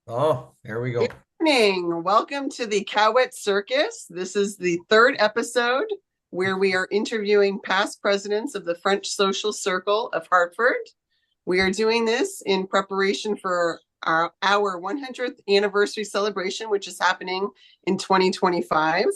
Oh, there we Good go. evening. Welcome to the Caouette Circus. This is the third episode where we are interviewing past presidents of the French Social Circle of Hartford. We are doing this in preparation for our 100th anniversary celebration, which is happening in 2025.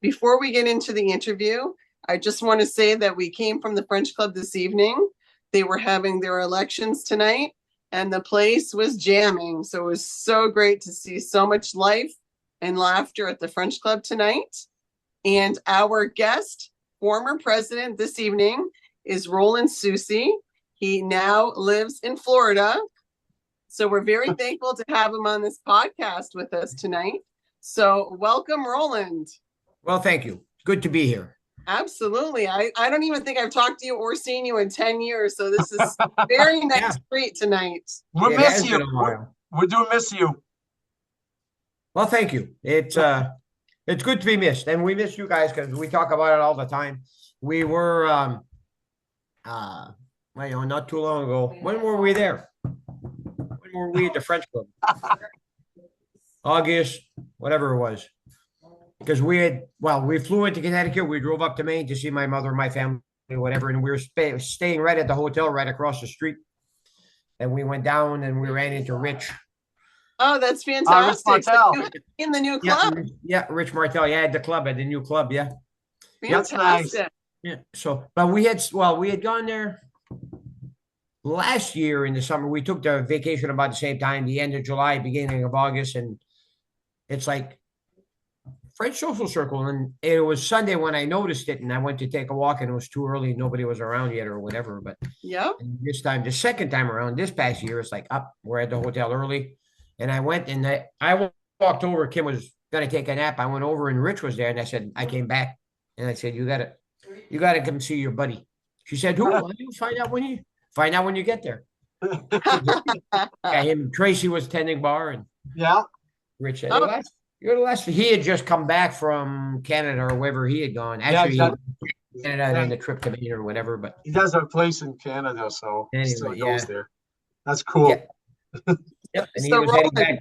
Before we get into the interview, I just want to say that we came from the French Club this evening. They were having their elections tonight and the place was jamming. So it was so great to see so much life and laughter at the French Club tonight. And our guest, former president this evening, is Roland Susi. He now lives in Florida. So we're very thankful to have him on this podcast with us tonight. So welcome, Roland. Well, thank you. Good to be here. Absolutely. I don't even think I've talked to you or seen you in 10 years. So this is very Yeah, nice treat tonight. We it miss has you. been a while. We do miss you. Well, thank you. It's good to be missed, and we miss you guys because we talk about it all the time. We were uh well, not too long ago. When were we there? When were we at the French Club? August, whatever it was. Because we flew into Connecticut. We drove up to Maine to see my mother and my family, whatever, and we were staying right at the hotel right across the street. And we went down and we ran into Rich. Oh, that's Rich fantastic. So Martel. you in the new Yeah, club. yeah, Rich Martel. Yeah, at the club, at the new club. Yeah, That's nice. Fantastic. yeah. So, but we had gone there last year in the summer. We took the vacation about the same time, the end of July, beginning of August, and it's like French social circle. And it was Sunday when I noticed it, and I went to take a walk, and it was too early. Nobody was around yet, or whatever. But Yep. this time, the second time around, this past year, it's like up. We're at the hotel early, and I went and I walked over. Kim was gonna take a nap. I went over, and Rich was there, and I said, I came back, and I said, you gotta come see your buddy. She said, who? Well, you find out when you get there. Yeah, him Tracy was tending bar, and Yeah. Rich said, Oh, you're the last. He had just come back from Canada or wherever he had gone. Yeah, Actually, he went to Canada and the trip to Maine or whatever. But he does have a place in Canada, so he still anyway, goes yeah, there. That's yeah, cool. yep. And he so was heading Roland, back.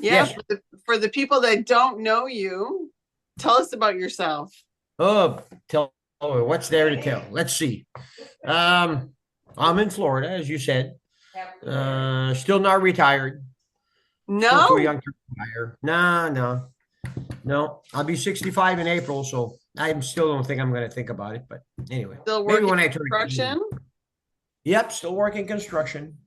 yeah, Yes. for the people that don't know you, tell us about yourself. Oh, what's there to tell? Let's see. Um, I'm in Florida, as you said. Still not retired. Still too No, young to retire. No, no, no. I'll be 65 in April, so I still don't think I'm going to think about it. But anyway, still maybe working when I turn 80. construction. Yep, still working construction.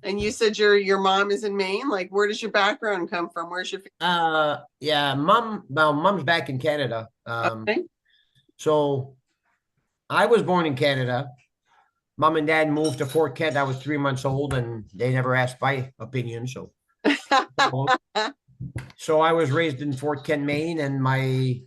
And you said your mom is in Maine. Like, where does your background come from? Where's your Yeah, mom's back in Canada. okay? So I was born in Canada. Mom and dad moved to Fort Kent. I was 3 months old, and they never asked my opinion. So I was raised in Fort Kent, Maine, and my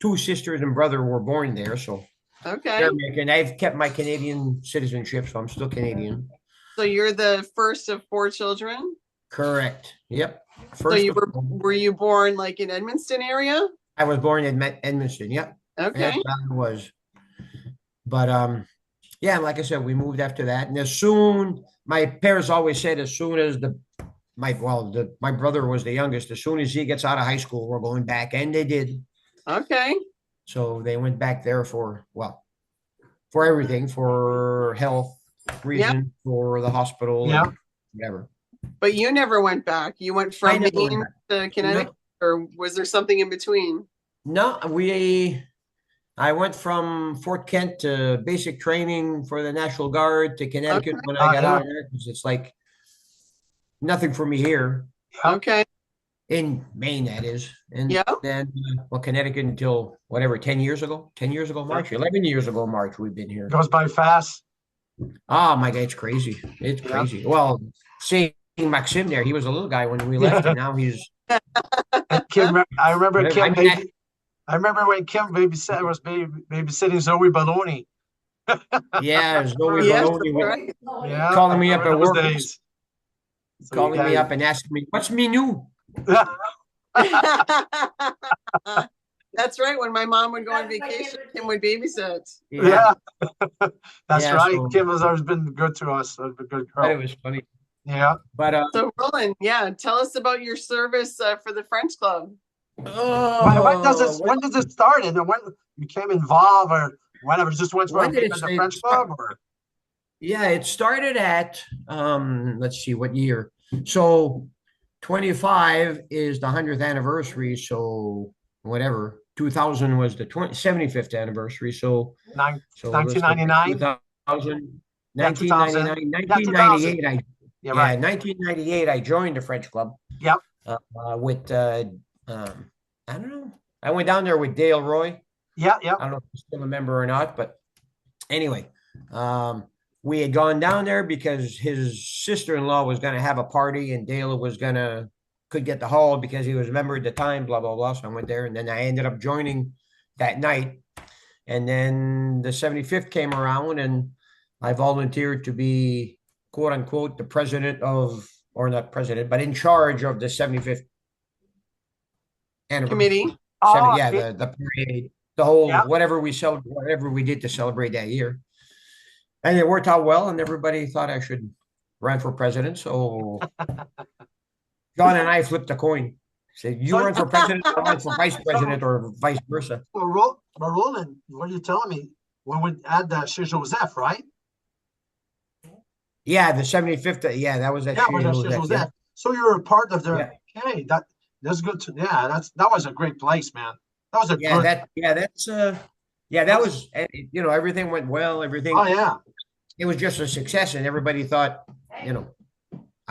two sisters and brother were born there. So they're Okay. American. I've kept my Canadian citizenship, so I'm still Canadian. So you're the first of four children. Correct. Yep. So First you of were you born like in Edmonston area? I was born in Edmonton. Yep. Yes, Okay. I was. But yeah, like I said, we moved after that. And as soon my parents always said, as soon as my brother was the youngest, as soon as he gets out of high school, we're going back. And they did. Okay. So they went back there for everything, for health Yeah. reasons, for the hospital Yeah. and whatever. But you never went back. You went I from never went Maine back. to Connecticut, No, or was there something in between? no, I went from Fort Kent to basic training for the National Guard to Connecticut Okay. when I got Yeah. out of there because it's like nothing for me here Yeah. Okay. in Maine, that is. And Yeah. then, Connecticut until whatever, 10 years ago, 10 years ago, Yeah. March, 11 years ago, March, we've been here. Goes by fast. Oh my God, it's crazy. It's Yeah. crazy. Well, seeing Maxim there, he was a little guy when we left, and Yeah. now he's And Kim, I remember whatever. I Kim mean, I remember when Kim babysitting Zoe Baloney. yeah, Zoe Yes, Baloney right. Yeah. calling I me up remember at those work, days. So you calling me guys. up and asking me, what's menu? That's right. When my mom would go on vacation, Kim would babysit. Yeah, Yeah. That's yeah. right. So Kim has always been good to us. A good but it girl. was funny. Yeah. But So Roland, yeah, tell us about your service for the French Club. When does it start and when you became involved or whatever? Just went for a when did meeting it at the say? French Club or Yeah, it started at let's see what year. So 25 is the 100th anniversary, so whatever. 2000 was the 75th anniversary. nine, So let's go back 1999? 2000, Yeah, 2000. 1999, Yeah, 2000. 1998. Yeah, Yeah, right. 1998 I joined the French Club Yep. with I don't know. I went down there with Dale Roy. Yeah, yep. I don't know if you still a member or not, but anyway, we had gone down there because his sister-in-law was going to have a party and Dale was going to could get the hall because he was a member at the time, blah, blah, blah. So I went there and then I ended up joining that night. And then the 75th came around and I volunteered to be quote unquote the president of, or not president, but in charge of the 75th anniversary. Committee. Oh, Yeah, okay. the parade, the whole Yeah. whatever we did to celebrate that year. And it worked out well, and everybody thought I should run for president. So John and I flipped a coin. Said, you So- run for president, I run for vice president, or vice versa. But Roland, what are you telling me? When we add that Chez Joseph, right? Yeah, the 75th. Yeah, that was that Yeah, Chez was that Chez Joseph, Joseph. So you're a part of Yeah. the, okay, that's good to, yeah, that was a great place, man. That was a Yeah, good, that was, everything went well. Everything, oh, yeah. it was just a success, and everybody thought, I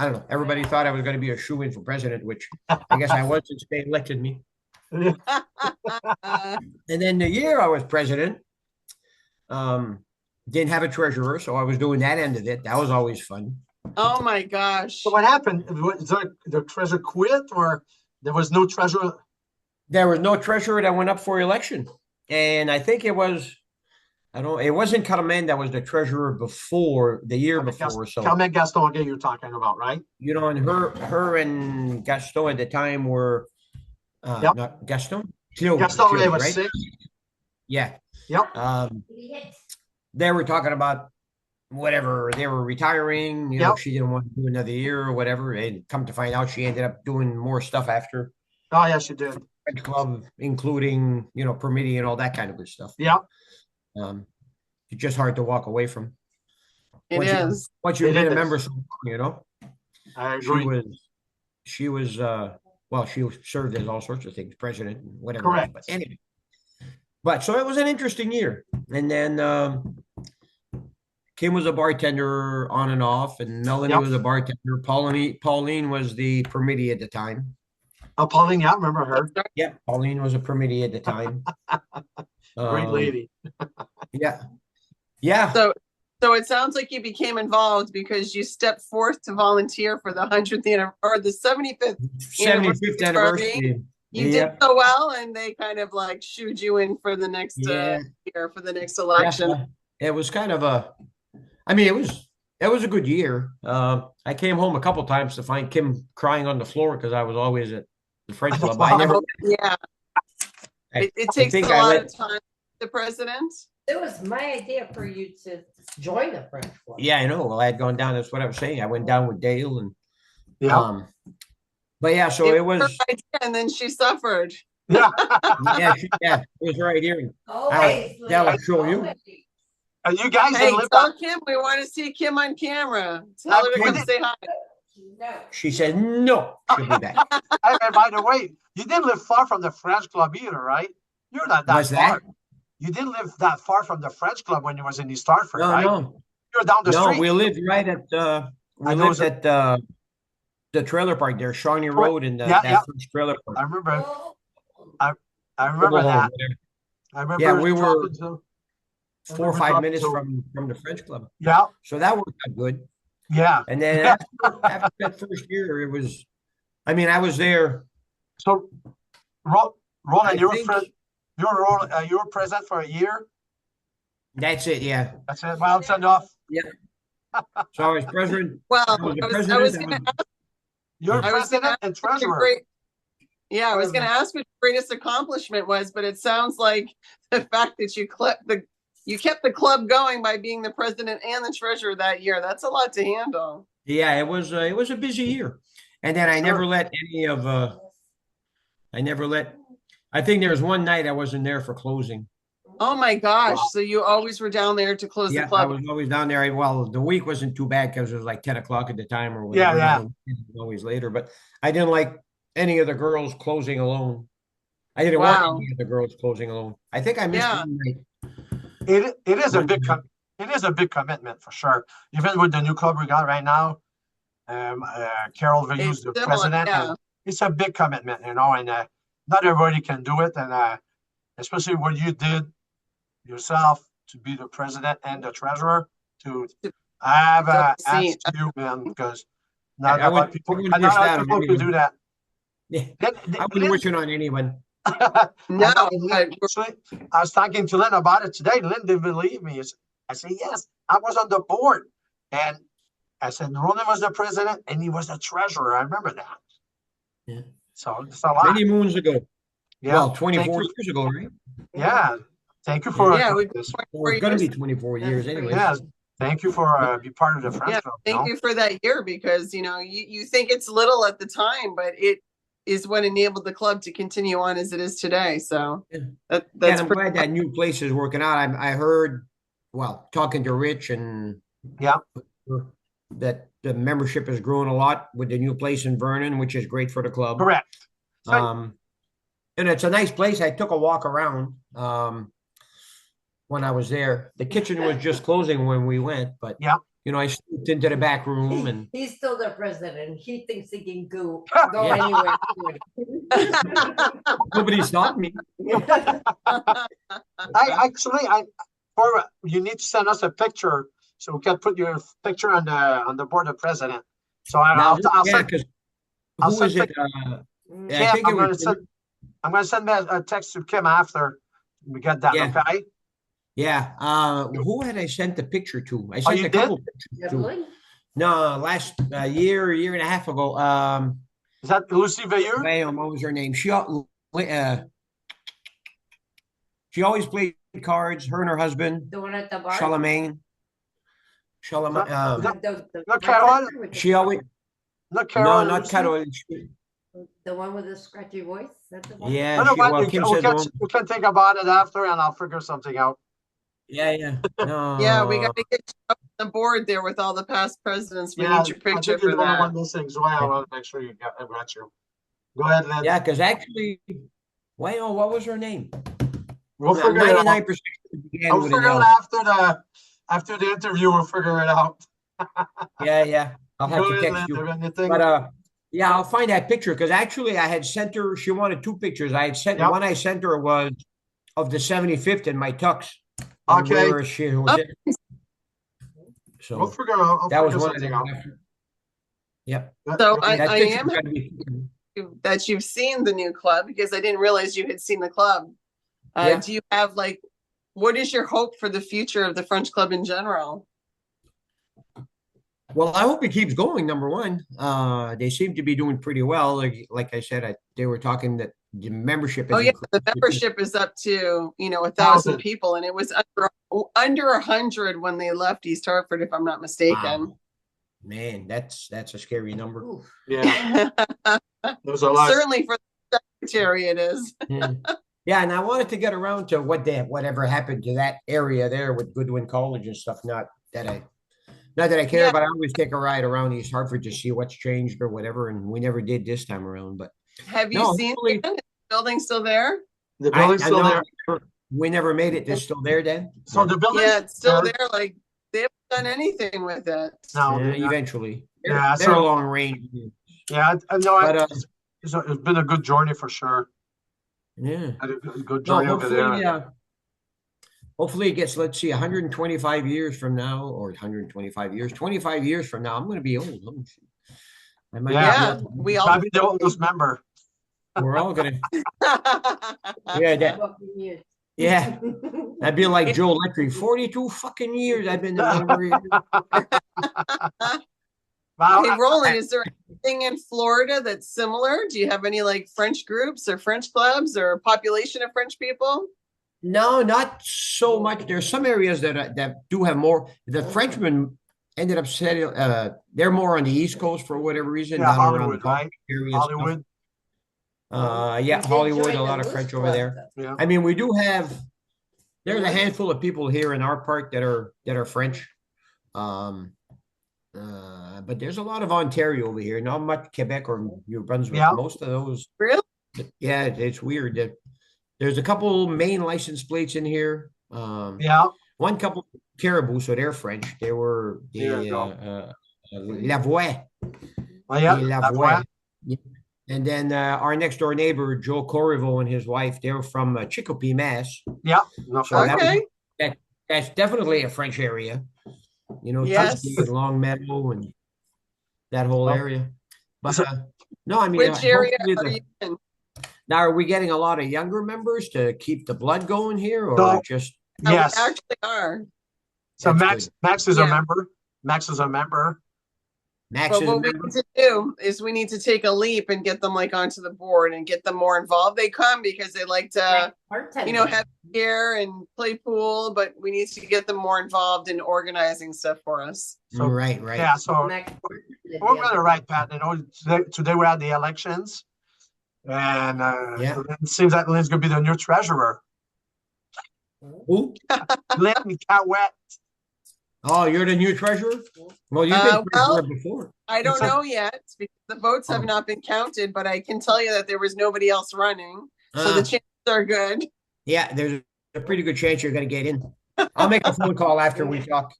don't know, everybody thought I was going to be a shoo-in for president, which I guess I was since they elected me. And then the year I was president, didn't have a treasurer, so I was doing that end of it. That was always fun. Oh my gosh. So what happened? Is the treasurer quit or there was no treasurer? There was no treasurer that went up for election. And I think it was, it wasn't Carmen that was the treasurer before, the year before. So, Carmen Gaston again you're talking about, right? and her and Gaston at the time were, Yep. not Gaston? Claude, Gaston was right? sick. Yeah. Yep. They were talking about whatever, they were retiring, Yep. she didn't want to do another year or whatever. And come to find out, she ended up doing more stuff after Oh, yes, you did. French Club, including, permitting and all that kind of good stuff. Yeah. It's just hard to walk away from. It once is. Once you've It been a is. member, so long, I agree. she was, she served as all sorts of things, president, and whatever. Correct. But anyway, so it was an interesting year. And then Kim was a bartender on and off, and Melanie Yep. was a bartender. Pauline was the permittee at the time. Oh, Pauline, yeah, I remember her. Yeah, Pauline was a permittee at the time. Great lady. Yeah. Yeah. So it sounds like you became involved because you stepped forth to volunteer for the 100th or the 75th 75th anniversary. You did so well, and they kind of like shooed you in for the next year, for the next election. Yeah, it was kind of it was a good year. I came home a couple times to find Kim crying on the floor because I was always at the French Club. I never. Yeah. It takes a lot of time. The president. It was my idea for you to join the French Club. Yeah, I know. Well, I had gone down. That's what I was saying. I went down with Dale and. Yeah. But yeah, so it was. Her idea, and then she suffered. Yeah. It was right here. Always. I'll show you. And you guys Hey, didn't live tell back. Kim we want to see Kim on camera. Tell her to come say hi. No. She said no. She'll be back. And by the way, you didn't live far from the French Club either, right? You're not that What's far. that? You didn't live that far from the French Club when you was in East Hartford, No, right? no. You're down the No, street. we lived right at the trailer park there, Shawnee Road, and that first trailer park. I remember. Oh, I remember that. There. I remember. Yeah, we were talking to- 4 or 5 minutes from the French Club, Yeah. so that worked out good. Yeah. And then after that first year, it was. I mean, I was there. So, Roland, you were president for a year. That's it. Yeah. That's it. Well, it's enough. So I was president. Well, I was the I was president. going to ask You're I was president and what your treasurer. I was going to ask what your greatest accomplishment was, but it sounds like the fact that you You kept the club going by being the president and the treasurer that year. That's a lot to handle. Yeah, it was a busy year. And then I never Sure. let any of I never let I think there was one night I wasn't there for closing. Oh my gosh. So you always were down there to close the Yeah, I club. was always down there. Well, the week wasn't too bad because it was like 10 o'clock at the time or Yeah, whatever. yeah. And always later, but I didn't like any of the girls closing alone. I didn't want Wow. any of the girls closing alone. I think I missed Yeah. one night. It is a One big night. it is a big commitment for sure. Even with the new club we got right now, Carol Villou's It's the similar, president, yeah. and it's a big commitment, and not everybody can do it, and especially what you did yourself to be the president and the treasurer. To I have a See, hats to you, man, because I not a lot of wouldn't wish not a lot that of on people could do anyone. that. Yeah, Lynn, I wouldn't wish it on anyone. I No, know, and but Lynn, actually, I was talking to Lynn about it today. Lynn didn't believe me. I said, yes, I was on the board. And I said, Roland was the president and he was the treasurer. I remember that. Yeah. So it's a lot. Many moons ago. Yeah. Well, Thank 24 you. years ago, right? Yeah. Thank you for yeah, doing we this. Or it's going to be 24 years anyway. Yeah. Thank you for be part of the Friends Yeah, Club. thank you for that year because you think it's little at the time, but it is what enabled the club to continue on as it is today. So Yeah. that's And I'm pretty glad that new place is working out. I heard, well, talking to Rich and Yeah. that the membership has grown a lot with the new place in Vernon, which is great for the club. Correct. So, And it's a nice place. I took a walk around when I was there. The kitchen was just closing when we went, but yeah. I slipped into the back room and He's still the president. He thinks he can go Yeah. anywhere. nobody stopped me. You need to send us a picture so we can put your picture on the board of president. So Now, I'll yeah, send. because I'll who send is it? Mm. I Kim, think it was. I'm gonna send a text to Kim after we get that. Yeah. Okay. Yeah. Who had I sent the picture to? I sent you a couple pictures to. Evelyn? No, last year and a half ago. Is that Lucy Veilleux? What was her name? She always played cards. Her and her husband, The one at the bar? Charlemagne. Charlemagne. Not Carol? She always Not Carol. no, and not Lucy? Carol. The one with the scratchy voice? That's the one? Yeah, No, no, but well, Kim said we can think about it after, and I'll figure something out. yeah. No. yeah, we got to get you up on the board there with all the past presidents. We Yeah, need your I picture think you're for the only that. one missing, so I want to make sure I got you. Go ahead, Lynn. Yeah, because actually, well, what was her name? We'll figure it out. 99% began I'll with figure an it L. out after the interview. We'll figure it out. Yeah. I'll have Go to ahead, text Lynn. you. Anything? But yeah, I'll find that picture because actually I had sent her. She wanted two pictures. I had sent Yep. one. I sent her was of the 75th in my tux. Okay. Where she was it. So We'll figure out. I'll that was figure one of something them. out. Yep. So Right. That I picture's am gotta be- that you've seen the new club because I didn't realize you had seen the club. Yeah. Do you have what is your hope for the future of the French club in general? Well, I hope it keeps going. Number one, they seem to be doing pretty well. Like I said, they were talking that the membership. Oh has yeah, the increased. membership is up to 1,000 1,000. people, and it was under 100 when they left East Hartford, if I'm not mistaken. Wow. Man, that's a scary number. Oof. Yeah, there's a lot. Certainly for the secretary, it is. Yeah, and I wanted to get around to whatever happened to that area there with Goodwin College and stuff. Not that I care, Yeah. but I always take a ride around East Hartford to see what's changed or whatever. And we never did this time around. But Have you No, seen hopefully- it? Is the building still there? The building's I still know there. we never made it. It's still there, then. So the building. Yeah, it's still there. They haven't done anything with it. No, Yeah, they're not. eventually. Yeah, They're so- long range. Yeah, I know. But, It's been a good journey for sure. Yeah. Had a good No, journey over there. hopefully it gets, let's see, 125 years from now, or 125 years, 25 years from now, I'm going to be old. I might Yeah. be old. We all. Probably the oldest member. We're all going to, yeah, yeah. I'd be like Joe Lecter, 42 fucking years I've been a member here. Wow. Hey, Roland, is there anything in Florida that's similar? Do you have any French groups or French clubs or population of French people? No, not so much. There's some areas that do have more. The Frenchmen ended up setting. They're more on the East Coast for whatever reason, Yeah, down around the Hollywood, Palm right? area and stuff. Hollywood, Yeah, We did Hollywood, join a the lot of Moose French over Club. there. yeah. I mean, we do have. There's a handful of people here in our park that are French. Um, but there's a lot of Ontario over here. Not much Quebec or New Brunswick. Yeah. Most of those. Really? Yeah, it's weird that there's a couple main license plates in here. Yeah, One couple Caribou, so they're French. They were there you the go. Lavoie, Oh, yeah, the that's why. Lavoie. Yeah. And then our next door neighbor, Joe Corriveau and his wife, they're from Chicopee, Mass. Yeah, no, So that was, Okay. that's definitely a French area. You know, Yes. Chicopee and Long Meadow and that whole Well, area. But so- no, I mean, Which area hopefully are you in? now are we getting a lot of younger members to keep the blood going here, or No. just We Yes. actually are. So that's Max is Yeah. a member. Max is a member. Max But is a what we member? need to do is we need to take a leap and get them like onto the board and get them more involved. They come because they like to, have beer and play pool, but we need to get them more involved in organizing stuff for us. So Right. yeah, so we're gonna write Pat. Today we had the elections, and Yeah. it seems that Lynn's gonna be the new treasurer. Who? Lynn Caouette. Oh, you're the new treasurer? Well, you've Uh, been well- treasurer before. I don't It's a- know yet because the votes have Oh. not been counted, but I can tell you that there was nobody else running. So the Uh, chances are good. yeah, there's a pretty good chance you're gonna get in. I'll make a phone call after we talk.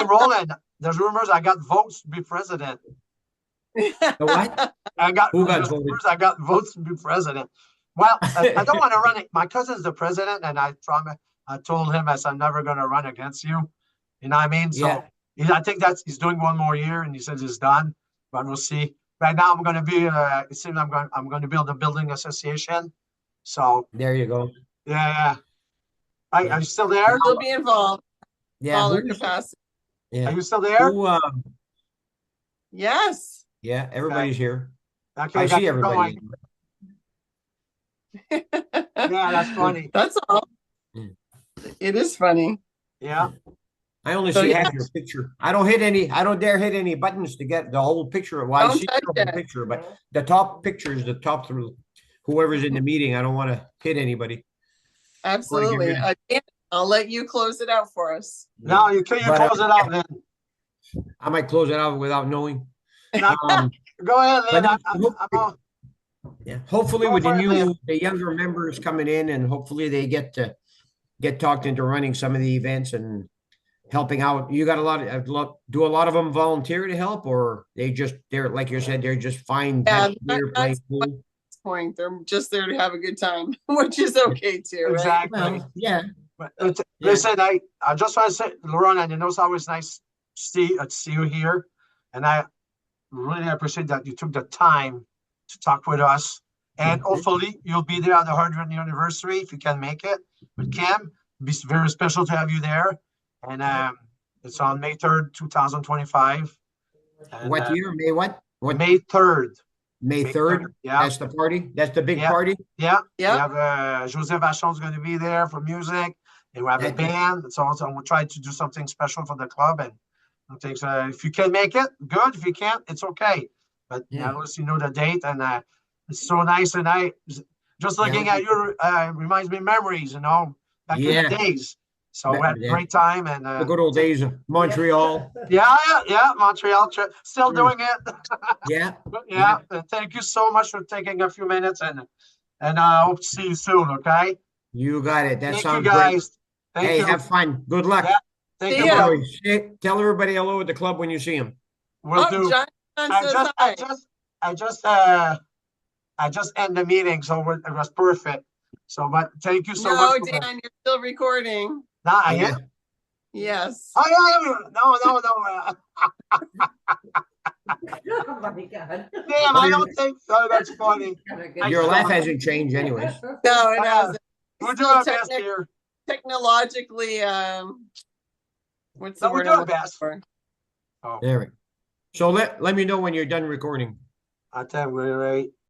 Roland. There's rumors I got votes to be president. The what? I got Who got there's voted? rumors I got votes to be president. Well, I don't want to run it. My cousin's the president, and I told him I said I'm never going to run against you. You know what I mean? So Yeah. I think he's doing one more year, and he says he's done. But we'll see. Right now, I'm going to be. It seems I'm going to build a building association. So There you go. yeah. Yeah. Are you still there? You'll be involved. Yeah. Smaller who's- capacity. Are Yeah. you still there? Who, Yes. yeah, everybody's here. Okay, I got see you everybody. going. Yeah, that's funny. That's all. Mm. It is funny. Yeah. I only So, see yeah. half your picture. I don't dare hit any buttons to get the whole picture. Well, I Don't see touch the whole it. picture, but the top picture is the top through whoever's in the meeting. I don't want to hit anybody. Absolutely. good. Dan, I'll let you close it out for us. No, you can But, close it out then. I might close it out without knowing. No, Um, go ahead, Lynn. but I'm yeah, hopefully Go with for it, the younger members coming in, and hopefully they get talked into running some of the events and helping out. You got do a lot of them volunteer to help, or they're like you said, they're just fine. Yeah, They're playing pool. This point, they're just there to have a good time, which is okay too, right? exactly. Well, yeah, But Yeah. listen, I just want to say, Lauren, and it's always nice to see you here, and I really appreciate that you took the time to talk with us. And hopefully you'll be there on the 100th anniversary if you can make it with Kim. It'd be very special to have you there. And it's on May 3rd, 2025. And, what year? May what? What? May 3rd. May 3rd? Yeah. That's the party? That's the big Yeah. party? Yeah. Yeah. We have Joseph Vachon's going to be there for music. And we have a Okay. band. So we'll try to do something special for the club. And I think if you can make it, good. If you can't, it's okay. But Yeah. at least you know the date. And it's so nice. And just looking at you reminds me of memories, back in Yeah. the days. So we had a Yeah. great time. And The good old days of Montreal. yeah, Montreal trip. Still Mm. doing it. Yeah. But yeah, thank you so much for taking a few minutes, and I hope to see you soon. Okay. You got it. That Thank you sounds great. guys. Thank Hey, you. have fun. Good luck. Yeah. Thank See you. ya. Bye. Tell everybody hello at the club when you see them. Will Oh, do. John says hi. I just end the meeting, so it was perfect. So, but thank you so No, much. Dan, you're still recording. Nah, I Yeah. am. Yes. Oh yeah, no. Oh my God. Damn, I don't think so. That's funny. Your laugh hasn't changed anyways. No, it hasn't. We're Still doing our best technic- here. Technologically, what's the No, we're word doing I'm our looking best. for? There we go. So let me know when you're done recording. I tell you, we're right.